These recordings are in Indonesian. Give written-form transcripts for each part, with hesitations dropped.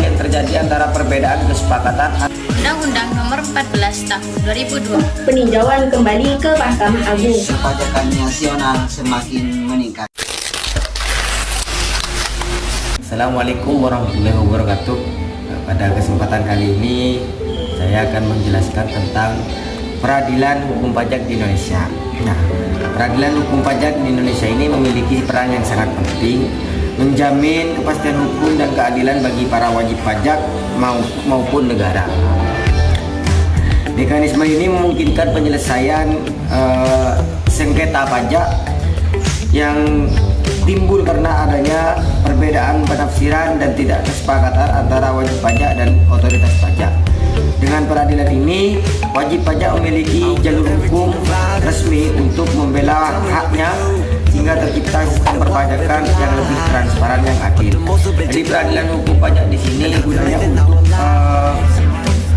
yang terjadi antara perbedaan kesepakatan Undang-Undang Nomor 14 Tahun 2002. Peninjauan kembali ke Mahkamah Agung. Perpajakan nasional semakin meningkat. Assalamualaikum warahmatullahi wabarakatuh. Pada kesempatan kali ini saya akan menjelaskan tentang peradilan hukum pajak di Indonesia. Nah, peradilan hukum pajak di Indonesia ini memiliki peran yang sangat penting menjamin kepastian hukum dan keadilan bagi para wajib pajak maupun negara. Mekanisme ini memungkinkan penyelesaian sengketa pajak yang timbul karena adanya perbedaan penafsiran dan tidak kesepakatan antara wajib pajak dan otoritas pajak. Dengan peradilan ini, wajib pajak memiliki jalur hukum resmi untuk membela haknya hingga tercipta sistem perpajakan yang lebih transparan yang adil. Jadi peradilan hukum pajak di sini gunanya untuk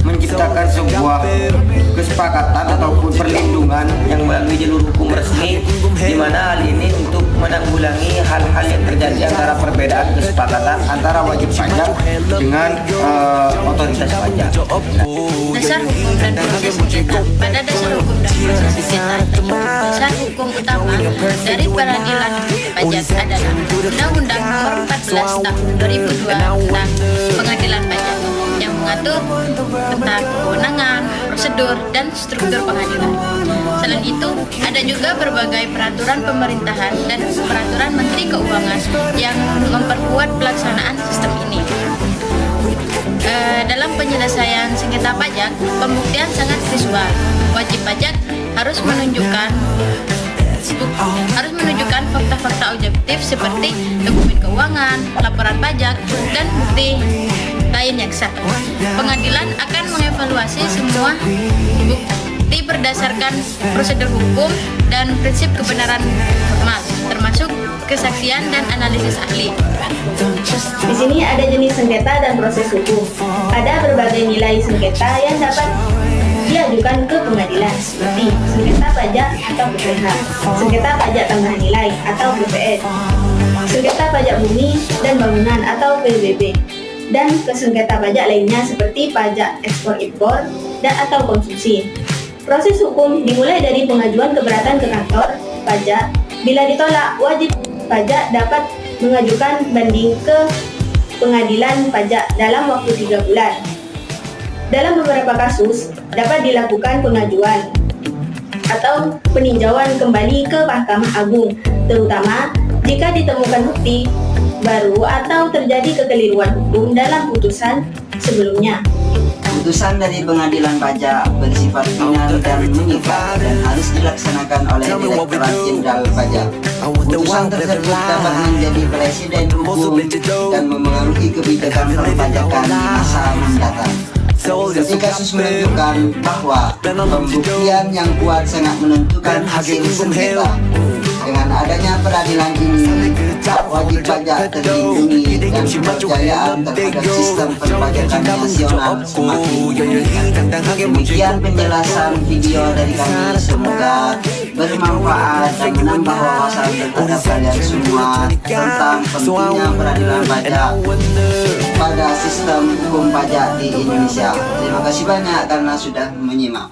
menciptakan sebuah kesepakatan ataupun perlindungan yang melalui jalur hukum resmi, di mana hal ini untuk menanggulangi hal-hal yang terjadi antara perbedaan kesepakatan antara wajib pajak dengan otoritas pajak. Dasar hukum dan proses sengketa. Pada dasar hukum dan proses sengketa, dasar hukum utama dari peradilan pajak adalah Undang-Undang Nomor 14 Tahun 2002 tentang Pengadilan Pajak yang mengatur tentang kewenangan, prosedur, dan struktur pengadilan. Selain itu, ada juga berbagai peraturan pemerintahan dan peraturan Menteri Keuangan yang memperkuat pelaksanaan sistem ini. Dalam penyelesaian sengketa pajak, pembuktian sangat visual. Wajib pajak harus menunjukkan fakta-fakta objektif seperti dokumen keuangan, laporan pajak, dan bukti lain yang sah. Pengadilan akan mengevaluasi semua bukti berdasarkan prosedur hukum dan prinsip kebenaran formal, termasuk kesaksian dan analisis ahli. Di sini ada jenis sengketa dan proses hukum. Ada berbagai nilai sengketa yang dapat diajukan ke pengadilan, seperti sengketa pajak atau PPh, sengketa pajak tambah nilai atau PPN, sengketa pajak bumi dan bangunan atau PBB, dan kesengketa pajak lainnya seperti pajak ekspor impor dan atau konsumsi. Proses hukum dimulai dari pengajuan keberatan ke kantor pajak. Bila ditolak, wajib pajak dapat mengajukan banding ke pengadilan pajak dalam waktu 3 bulan. Dalam beberapa kasus, dapat dilakukan pengajuan atau peninjauan kembali ke Mahkamah Agung, terutama jika ditemukan bukti baru atau terjadi kekeliruan hukum dalam putusan sebelumnya. Putusan dari pengadilan pajak bersifat final dan mengikat dan harus dilaksanakan oleh Direktorat Jenderal Pajak. Putusan tersebut dapat menjadi presiden hukum dan memengaruhi kebijakan perpajakan di masa mendatang. Ketika kasus menunjukkan bahwa pembuktian yang kuat sangat menentukan hasil sengketa. Dengan adanya peradilan ini, wajib pajak terlindungi dan kepercayaan terhadap sistem perpajakan nasional semakin meningkat. Demikian penjelasan video dari kami, semoga bermanfaat dan menambah wawasan terhadap kalian semua tentang pentingnya peradilan pajak pada sistem hukum pajak di Indonesia. Terima kasih banyak karena sudah menyimak.